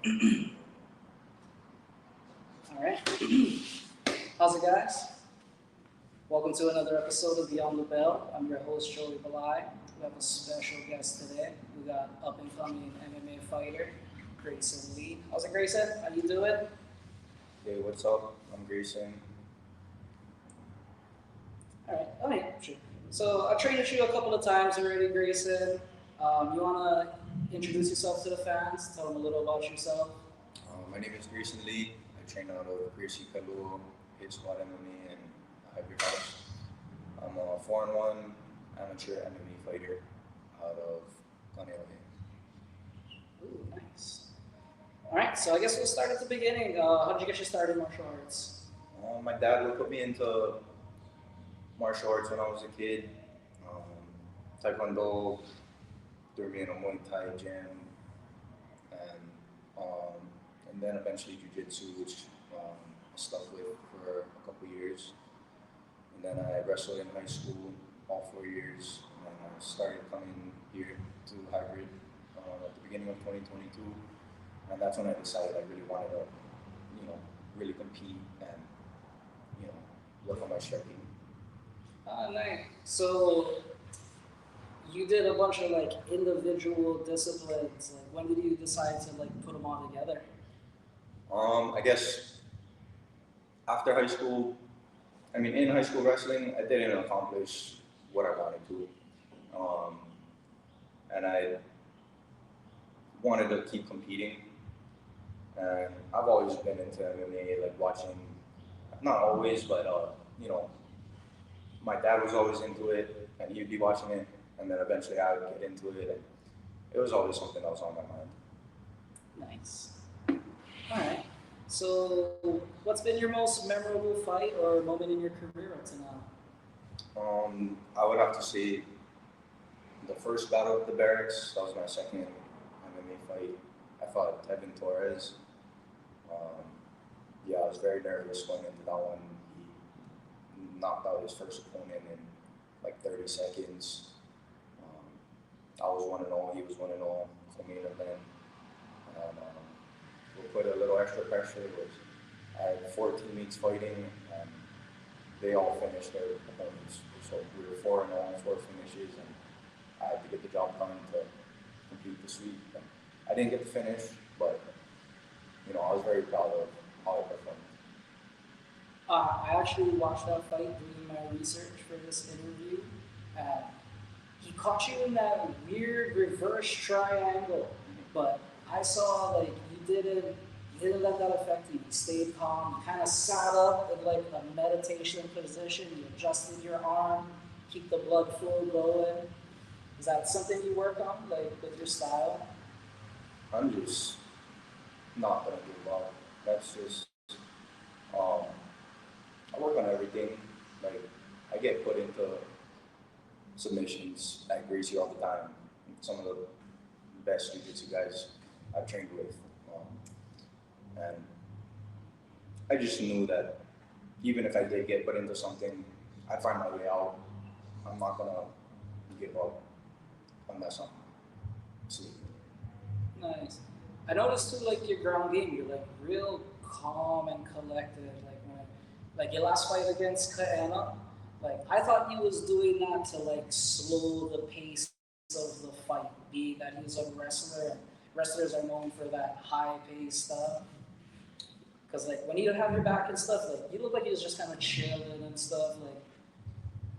All right. How's it, guys? Welcome to another episode of Beyond the Bell. I'm your host, Joey Balai. We have a special guest today. We got up and coming MMA fighter, Greyson Lee. How's it, Grayson? How you doing? Hey, what's up? I'm Greyson. All right. Oh, yeah, sure. So I've trained with you a couple of times already, Grayson. You want to introduce yourself to the fans? Tell them a little about yourself. My name is Greyson Lee. I train out of Greyson Lee, Hit Squad MMA, and Hybrid House. I'm a 4-1 amateur MMA fighter out of Canada. Ooh, nice. All right. So I guess we'll start at the beginning. How did you get your start in martial arts? My dad would put me into martial arts when I was a kid. Taekwondo, threw me in a Muay Thai gym, and um, and then eventually Jiu-Jitsu, which I stuck with for a couple years. And then I wrestled in high school all 4 years, and then I started coming here to hybrid at the beginning of 2022, and that's when I decided I really wanted to, really compete and work on my striking. Ah, nice. So you did a bunch of like individual disciplines. Like, when did you decide to like put them all together? I guess after high school, I mean, in high school wrestling, I didn't accomplish what I wanted to, um, and I wanted to keep competing. And I've always been into MMA, like watching, not always, but you know, my dad was always into it, and he'd be watching it, and then eventually I would get into it, and it was always something that was on my mind. Nice. All right. So, what's been your most memorable fight or moment in your career up to now? I would have to say the first battle of the barracks. That was my second MMA fight. I fought Tevin Torres. Um, yeah, I was very nervous going into that one. He knocked out his first opponent in like 30 seconds. Um, I was 1-0, he was 1-0, co-main event. And we put a little extra pressure. It was, I had 4 teammates fighting, and they all finished their opponents. So we were 4-0, 4 finishes, and I had to get the job done to complete the sweep. And I didn't get to finish, but I was very proud of how I performed. I actually watched that fight doing my research for this interview. And he caught you in that weird reverse triangle, but I saw like you didn't let that affect you. You stayed calm. You kind of sat up in like a meditation position. You adjusted your arm, keep the blood flow going. Is that something you work on, like with your style? I'm just not gonna give up. That's just um, I work on everything. Like I get put into submissions at Gracie all the time. Some of the best jiu-jitsu guys I've trained with, and I just knew that even if I did get put into something, I'd find my way out. I'm not gonna give up unless I'm sleeping. Nice. I noticed too, like your ground game, you're like real calm and collected. Like your last fight against Kaena, like I thought he was doing that to like slow the pace of the fight, being that he was a wrestler. And wrestlers are known for that high pace stuff. Cause like when he'd have your back and stuff, like you look like he was just kind of chilling and stuff. Like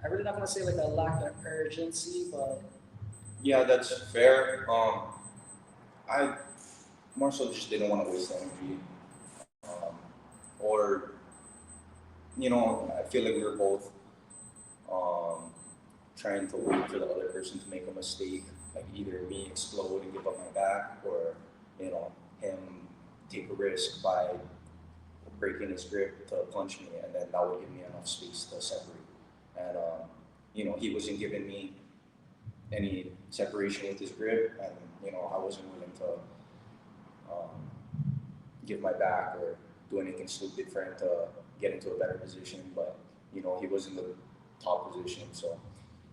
I really not gonna say like a lack of urgency, but Yeah, that's fair. I more so just didn't want to waste energy, um, or I feel like we were both um, trying to wait for the other person to make a mistake, like either me explode and give up my back, or him take a risk by breaking his grip to punch me, and then that would give me enough space to separate. And he wasn't giving me any separation with his grip, and I wasn't willing to give my back or do anything stupid for him to get into a better position. But he was in the top position, so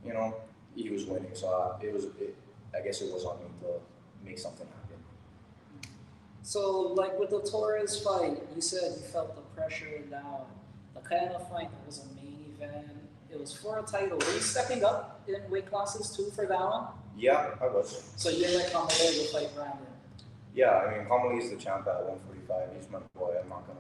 you know he was winning. So I guess it was on me to make something happen. So, like with the Torres fight, you said you felt the pressure down. The kind of fight that was a main event. It was for a title. Were you stepping up in weight classes too for that one? Yeah, I was. So you're like Kamale to fight Brandon. Yeah, I mean, Kamali is the champ at 145. He's my boy. I'm not gonna.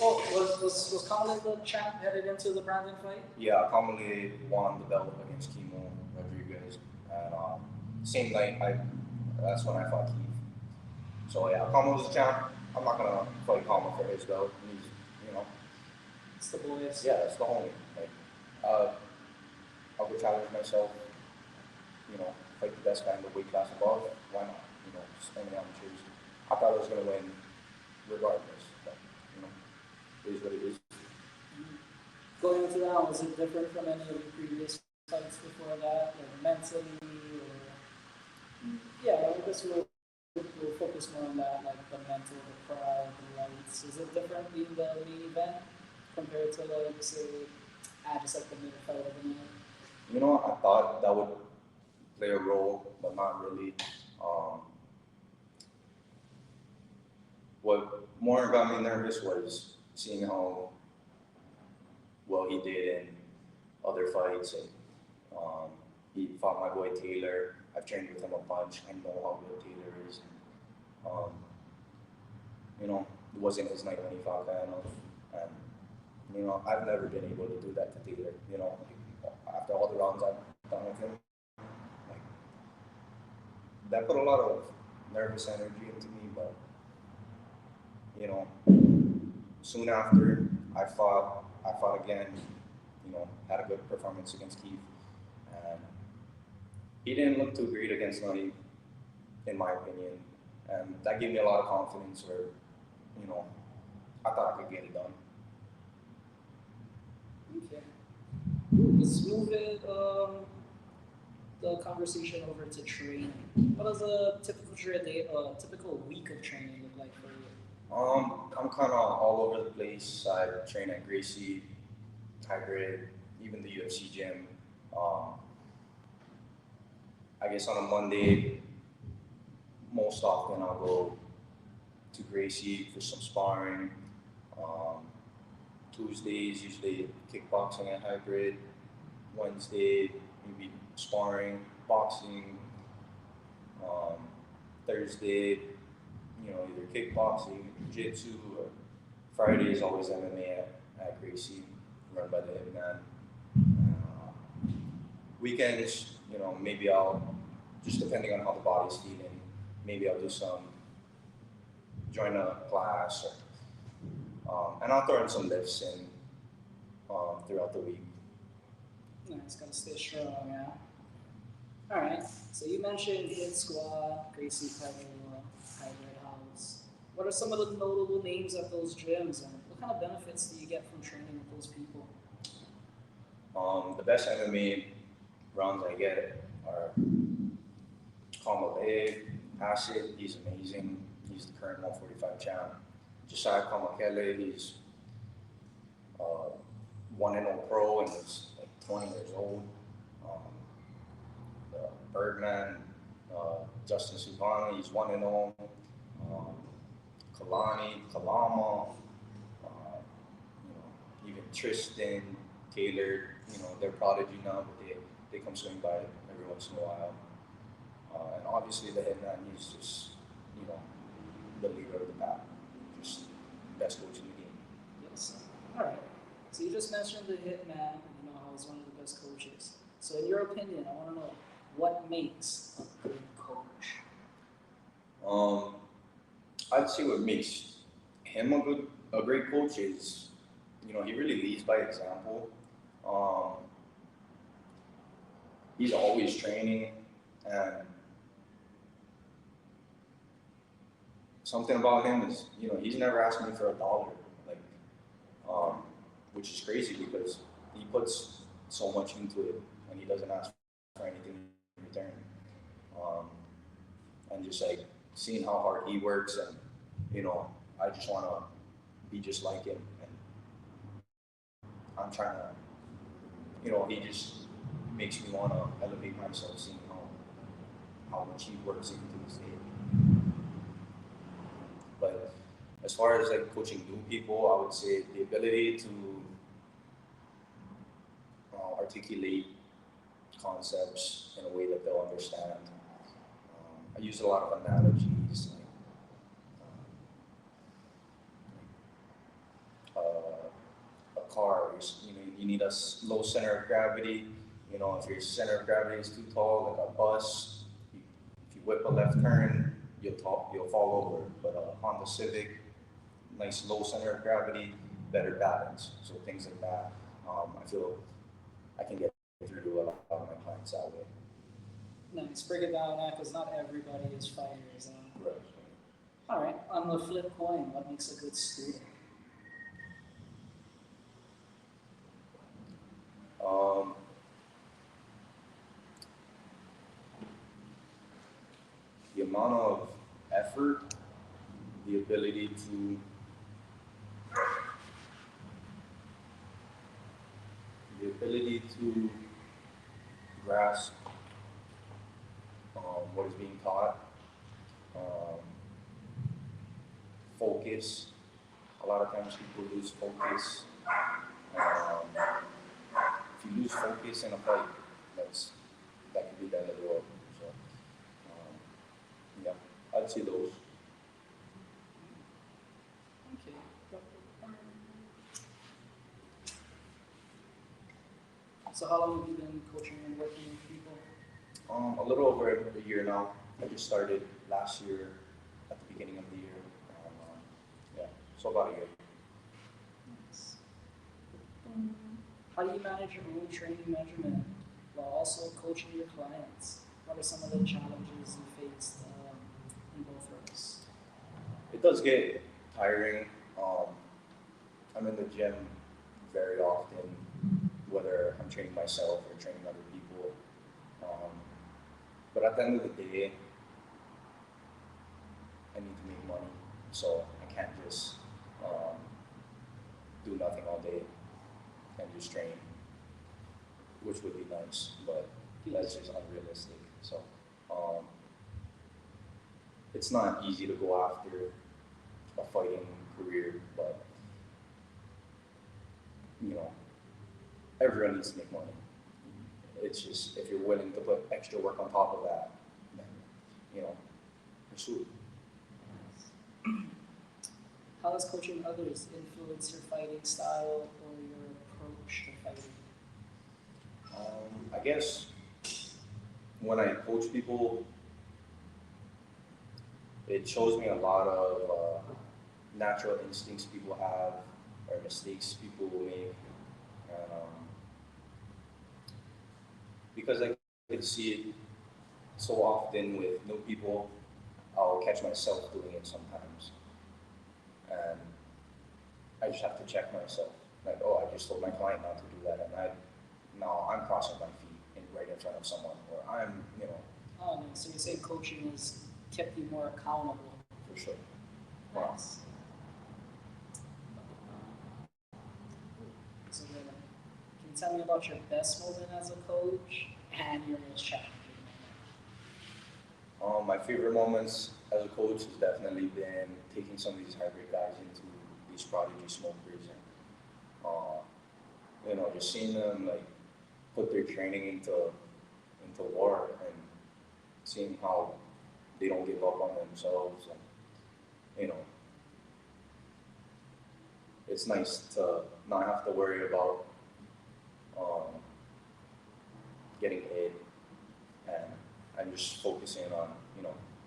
Oh, was Kamale the champ headed into the Brandon fight? Yeah, Kamali won the belt against Kimo Rodriguez, and same night that's when I fought Keith. So yeah, Kamali's the champ. I'm not gonna fight Kama for his belt. He's, you know, It's the boys. yeah, it's the homie. Like, I'll go challenge myself. You know, fight the best guy in the weight class above. Why not? You know, just only amateurs. I thought I was gonna win regardless, but you know, it is what it is. Going into that, was it different from any of your previous fights before that, like mentally, or yeah? I guess we'll focus more on that, like the mental, the crowd, the lights. Is it different being the main event compared to like say, just like the main fight of the night? You know, I thought that would play a role, but not really. Um, what more got me nervous was seeing how well he did in other fights. And, he fought my boy Taylor. I've trained with him a bunch. I know how good Taylor is. Um, you know, it wasn't his night when he fought Cano. And, you know, I've never been able to do that to Taylor. You know, like, after all the rounds I've done with him, like, that put a lot of nervous energy into me. But, you know, soon after I fought again. You know, had a good performance against Keith, and he didn't look too great against Nutty, in my opinion, and that gave me a lot of confidence. Where, you know, I thought I could get it done. Okay. Let's move it, the conversation over to training. What does a typical week of training look like for you? I'm kind of all over the place. I train at Gracie, hybrid, even the UFC gym. Um, I guess on a Monday, most often I'll go to Gracie for some sparring. Um, Tuesdays, usually kickboxing at hybrid. Wednesday, maybe sparring, boxing. Um, Thursday, you know, either kickboxing, jiu-jitsu, or Friday is always MMA at Gracie, run by the Hitman. Weekends, you know, maybe I'll, just depending on how the body's feeling, maybe I'll do some, join a class, and I'll throw in some lifts in throughout the week. Nice, gotta stay strong, yeah. All right. So you mentioned Hit Squad, Gracie Pedal, Hybrid House. What are some of the notable names at those gyms, and what kind of benefits do you get from training with those people? The best MMA rounds I get are Kamale, Acid, he's amazing. He's the current 145 champ. Josiah Kamakele, he's uh, 1-0 pro and he's like 20 years old. Birdman, Justin Subhana, he's 1-0. Kalani, Kalama, you know, even Tristan, Taylor, you know, they're prodigy now, but they come swing by every once in a while. And obviously the Hitman, he's just, you know, the leader of the pack, just best coach in the game. Yes. All right. So you just mentioned the Hitman, you know, how he's one of the best coaches. So in your opinion, I want to know what makes a good coach? I'd say what makes him a great coach is, you know, he really leads by example. Um, he's always training, and something about him is, you know, he's never asked me for $1, like, which is crazy because he puts so much into it, and he doesn't ask for anything in return. And just like seeing how hard he works, and you know, I just want to be just like him, and I'm trying to, you know, he just makes me want to elevate myself, seeing how much he works even to this day. as far as like coaching new people, I would say the ability to articulate concepts in a way that they'll understand. I use a lot of analogies, like a car. You need a low center of gravity. You know, if your center of gravity is too tall, like a bus, if you whip a left turn, you'll fall over. But a Honda Civic, nice low center of gravity, better balance. So things like that. I feel I can get through to a lot of my clients that way. Nice. Break it down now, because not everybody is fighters. Right. All right. On the flip coin, what makes a good student? Um, the amount of effort, the ability to grasp what is being taught, um, focus. A lot of times people lose focus. If you lose focus in a fight, that could be the end of the world. So, yeah, I'd say those. Okay. So how long have you been coaching and working with people? A little over a year now. I just started last year at the beginning of the year. Yeah, so about a year. Nice. How do you manage your own training measurement while also coaching your clients? What are some of the challenges you faced in both roles? It does get tiring. I'm in the gym very often, whether I'm training myself or training other people. But at the end of the day, I need to make money, so I can't just do nothing all day and just train, which would be nice, but that's just unrealistic. So it's not easy to go after a fighting career, but you know, everyone needs to make money. It's just if you're willing to put extra work on top of that, then pursue it. How does coaching others influence your fighting style or your approach to fighting? I guess when I coach people, it shows me a lot of natural instincts people have or mistakes people will make. Because I can see it so often with new people, I'll catch myself doing it sometimes. And I just have to check myself. Like, oh, I just told my client not to do that, and now I'm crossing my feet right in front of someone, or Oh, no. So you're saying coaching has kept you more accountable? For sure. Nice. So then, can you tell me about your best moment as a coach and your most challenging moment? My favorite moments as a coach has definitely been taking some of these hybrid guys into these prodigy smokers and just seeing them like put their training into war and seeing how they don't give up on themselves and it's nice to not have to worry about getting hit and I'm just focusing on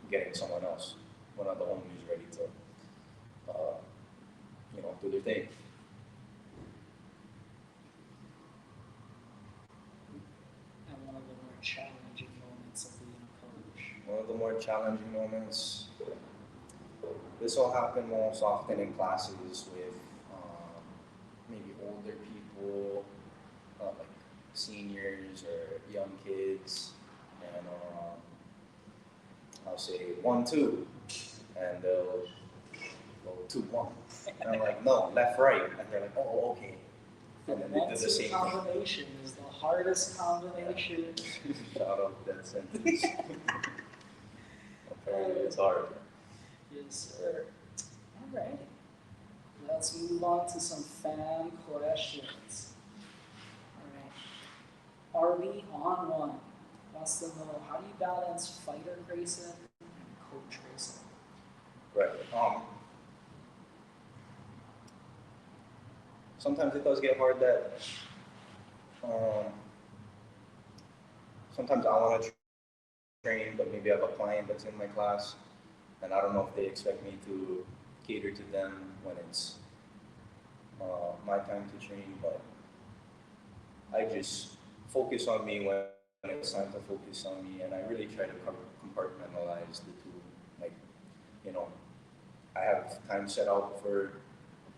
getting someone else, one of the homies ready to do their thing. And one of the more challenging moments of being a coach? One of the more challenging moments, this will happen most often in classes with maybe older people, like seniors or young kids, and I'll say 1, 2, and they'll go 2, 1, and I'm like, no, left, right, and they're like, oh, okay, and then they do the same thing. Combination is the hardest combination. Shout out that sentence. Apparently it's hard. Yes, sir. All right. let's move on to some fan questions. All right. RB on one wants to know how do you balance fighter Grayson and coach Grayson? Right. Sometimes it does get hard that um, sometimes I want to train, but maybe I have a client that's in my class, and I don't know if they expect me to cater to them when it's my time to train, but I just focus on me when it's time to focus on me, and I really try to compartmentalize the two. Like, you know, I have time set out for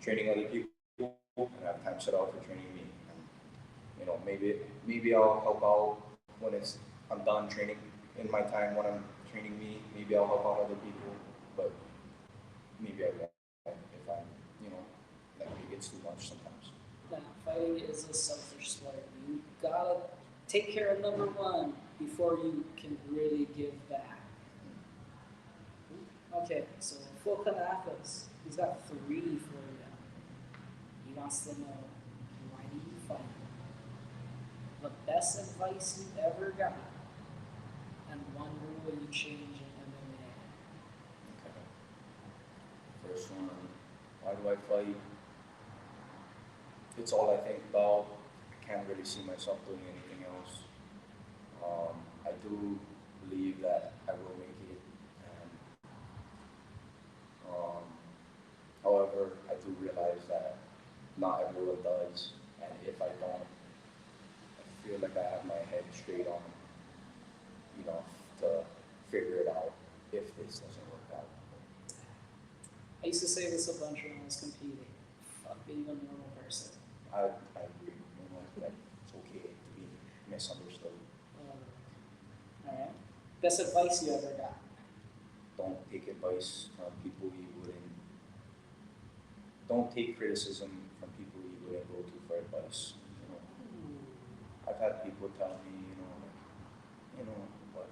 training other people, and I have time set out for training me. And, maybe I'll help out when I'm done training in my time when I'm training me. Maybe I'll help out other people, but maybe I won't if I'm, you know, like maybe it's too much sometimes. Nah, fighting is a selfish sport. You gotta take care of number one before you can really give back. Okay, so Fulcanacos, he's got three for you. He wants to know why do you fight? The best advice you ever got, and one rule you change in MMA. Okay. First one, why do I fight? It's all I think about. I can't really see myself doing anything else. I do believe that I will make it. And, um, however, I do realize that not everyone does. And if I don't, I feel like I have my head straight on, to figure it out if this doesn't work out. I used to say this a bunch when I was competing. Fuck being a normal person. I agree. That it's okay to be misunderstood. All right. Best advice you ever got? Don't take advice from people you wouldn't. Don't take criticism from people you wouldn't go to for advice. I've had people tell me, but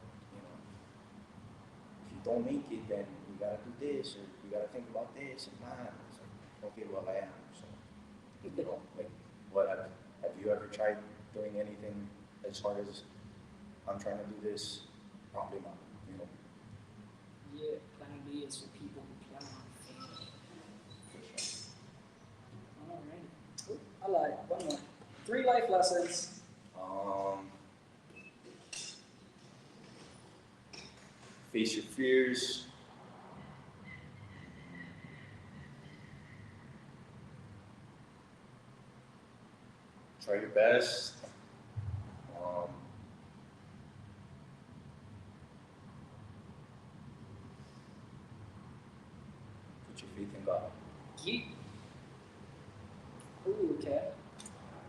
if you don't make it, then you gotta do this, or you gotta think about this and that. It's like, okay, well I am. So, like, have you ever tried doing anything as hard as I'm trying to do this? Probably not. Yeah, plan B is for people who plan on failing. For sure. All right. Cool. I like one more. 3 life lessons. Um, face your fears. Try your best. Um, put your faith in God. Yeet. Ooh, okay.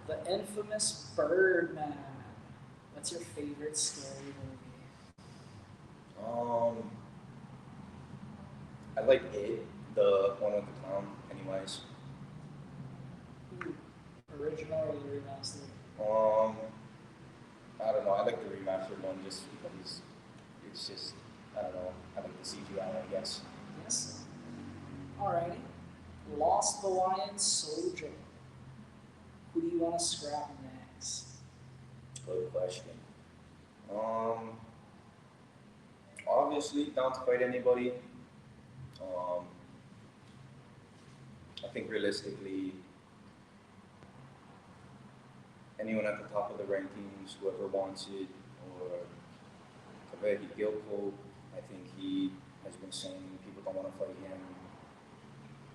The infamous Birdman. What's your favorite scary movie? I like it, the one with the clown, Pennywise. Ooh, original or the remastered? Um, I don't know. I like the remastered one just because it's just, I don't know. I like the CGI, I guess. Yes. Alrighty. Lost Hawaiian Soldier. Who do you want to scrap next? Good question. Obviously, down to fight anybody. Um, I think realistically, anyone at the top of the rankings, whoever wants it, or Kaveh Gilpo, I think he has been saying people don't want to fight him.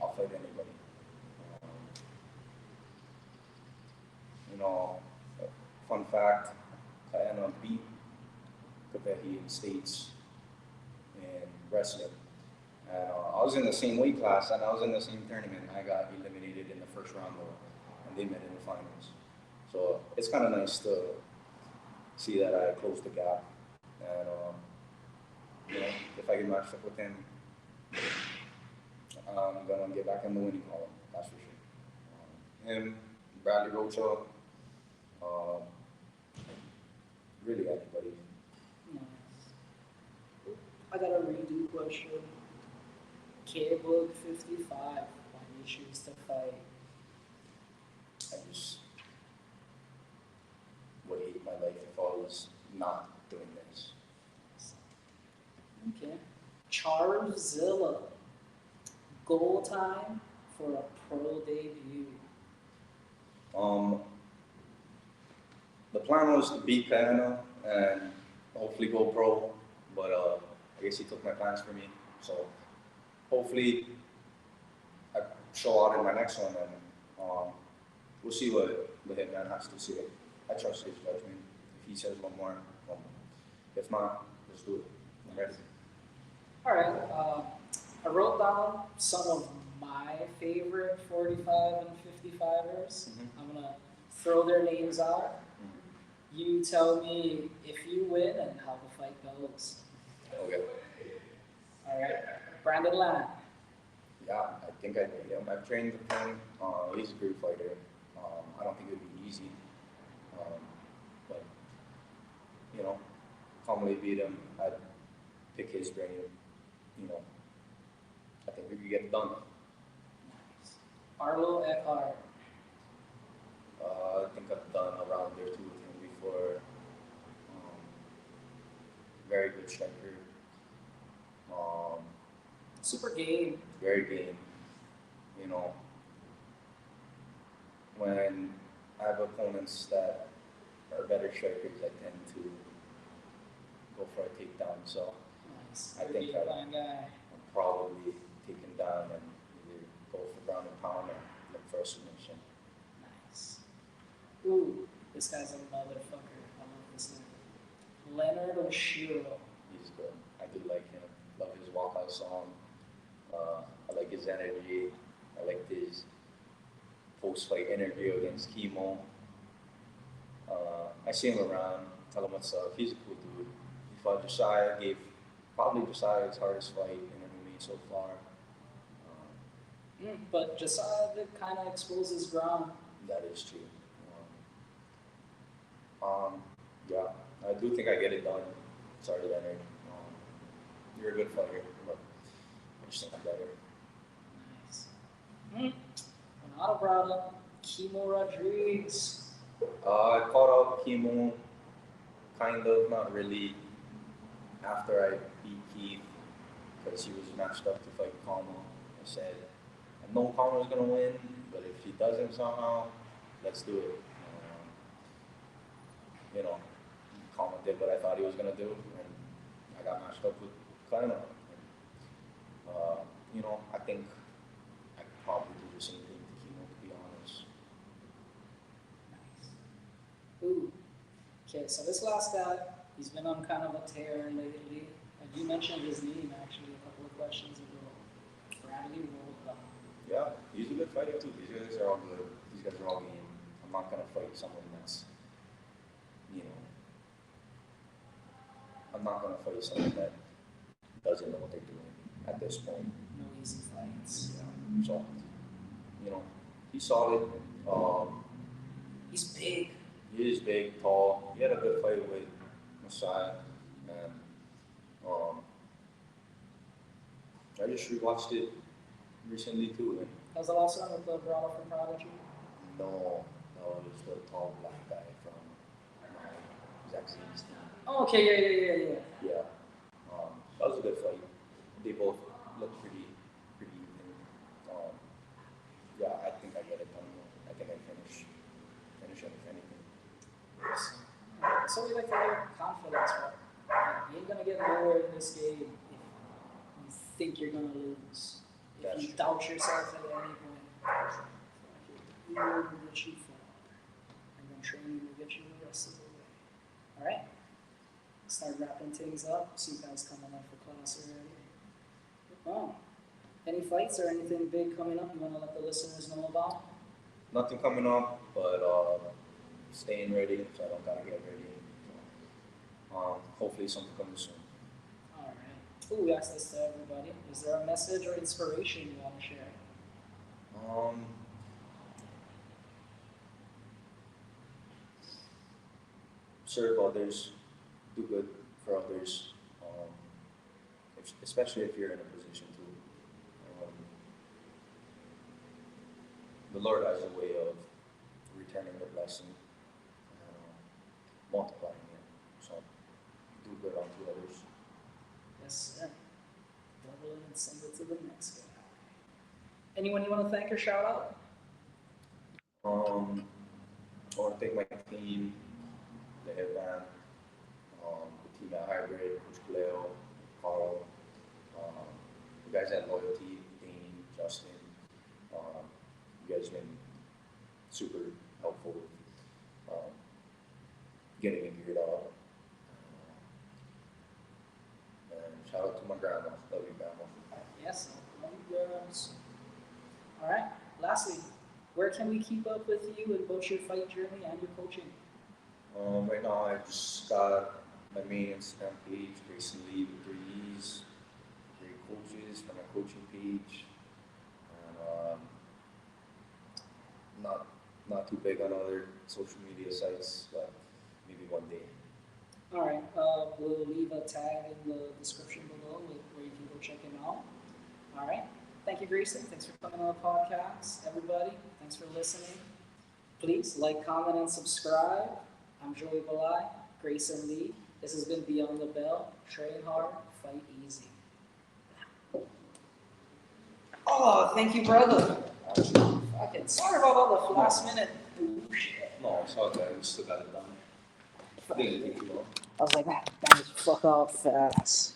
I'll fight anybody. Um, you know, fun fact, Kaena beat Kavehi in states in wrestling. And I was in the same weight class and I was in the same tournament. I got eliminated in the first round though, and they met in the finals. So it's kind of nice to see that I closed the gap. And if I get matched up with him, I'm gonna get back in the winning column. That's for sure. Him, Bradley Rocha, um, really anybody. Nice. I got a redo question. K-Book 55. Why do you choose to fight? I just would hate my life if I was not doing this. Okay. Charzilla. Goal time for a pro debut. Um, the plan was to beat Kayana and hopefully go pro, but I guess he took my plans for me. So hopefully I show out in my next one, and we'll see what the hitman has to say. I trust his judgment. If he says one more, if not, let's do it. I'm ready. All right. I wrote down some of my favorite 45 and 55ers. I'm gonna throw their names out. You tell me if you win and how the fight goes. Okay. All right. Brandon Land. Yeah, I think I beat him. I've trained with him. He's a great fighter. I don't think it would be easy. But, you know, calmly beat him. I'd pick his brain. You know, I think we could get it done. Nice. Arlo Eckhart. I think I've done a round or two with him before. Very good striker. Super game. Very game. You know, when I have opponents that are better strikers, I tend to go for a takedown. So Nice. I think fine guy. I'll probably take him down and either go for ground and pound or look for a submission. Nice. Ooh, this guy's a motherfucker. I love this name. Leonard Oshiro. He's good. I do like him. Love his walkout song. I like his energy. I like his post-fight interview against Chemo. I see him around, tell him what's up. He's a cool dude. He fought Josiah, gave probably Josiah his hardest fight in MMA so far. But Josiah kind of exposes ground. That is true. Yeah, I do think I get it done. Sorry, Leonard. You're a good fighter, but I just think I'm better. Nice. Renata brought up Chemo Rodriguez. I caught up Chemo, kind of, not really, after I beat Keith, because he was matched up to fight Kama. I said, I know Kama's going to win, but if he doesn't somehow, let's do it. You know, Kama did what I thought he was going to do, and I got matched up with Kleiner. You know, I think I could probably do the same thing to Chemo, to be honest. Nice. Ooh. Okay, so this last guy, he's been on kind of a tear lately. And you mentioned his name actually a couple of questions ago. Bradley Rolla. Yeah, he's a good fighter too. These guys are all good. These guys are all game. I'm not gonna fight someone that's, you know, I'm not gonna fight someone that doesn't know what they're doing at this point. No easy fights. Yeah. So, you know, he's solid. He's big. He is big, tall. He had a good fight with Masai, and I just rewatched it recently too. And That was the last one with the brother from Prodigy. no, it was the tall black guy from Zach Z's team. Oh, okay, yeah. Yeah, that was a good fight. They both looked pretty even. Yeah, I think I get it done. I think I finish him if anything. So we like to hear confidence, right? Like, you ain't gonna get nowhere in this game if you think you're gonna lose. If That's you true. doubt yourself at any point, you will get you far. And then training will get you the rest of the way. Alright? Start wrapping things up. See you guys coming up for class already. Wow. Any fights or anything big coming up you want to let the listeners know about? Nothing coming up, but staying ready, so I don't gotta get ready. Hopefully something comes soon. Alright. Ooh, we asked this to everybody. Is there a message or inspiration you want to share? Serve others, do good for others, especially if you're in a position to. the Lord has a way of returning the blessing, multiplying it. So do good unto others. Yes, sir. Double it and send it to the next guy. Anyone you want to thank or shout out? I want to thank my team, the headband, the team at Hybrid, Coach Cleo, Carl, the guys at Loyalty, Dane, Justin. You guys have been super helpful with getting it geared up. And shout out to my grandma. Love you, grandma. Yes, love you, girls. All right. Lastly, where can we keep up with you in both your fight journey and your coaching? Right now, I just got my main Instagram page, Greyson Lee with 3 E's, great coaches for my coaching page, and not too big on other social media sites, but maybe one day. All right. We'll leave a tag in the description below where you can go check him out. All right. Thank you, Greyson. Thanks for coming on the podcast, everybody. Thanks for listening. Please like, comment, and subscribe. I'm Joey Balai, Greyson Lee. This has been Beyond the Bell. Train hard, fight easy. Oh, thank you, brother. Fucking sorry about all the last minute. No, it's all good. We still got it done. Didn't take too long. I was like, that was fuck off fast.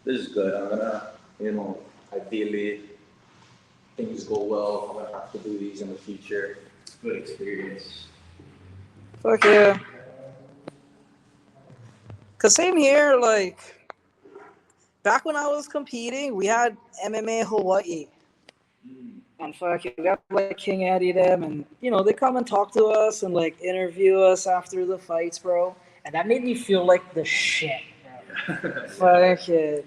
This is good. I'm gonna, ideally, things go well. I'm gonna have to do these in the future. Good experience. Fuck yeah. Cause same here, like, back when I was competing, we had MMA Hawaii. And fucking, we got like King Eddie them, and they come and talk to us and like interview us after the fights, bro. And that made me feel like the shit, bro. Fucking.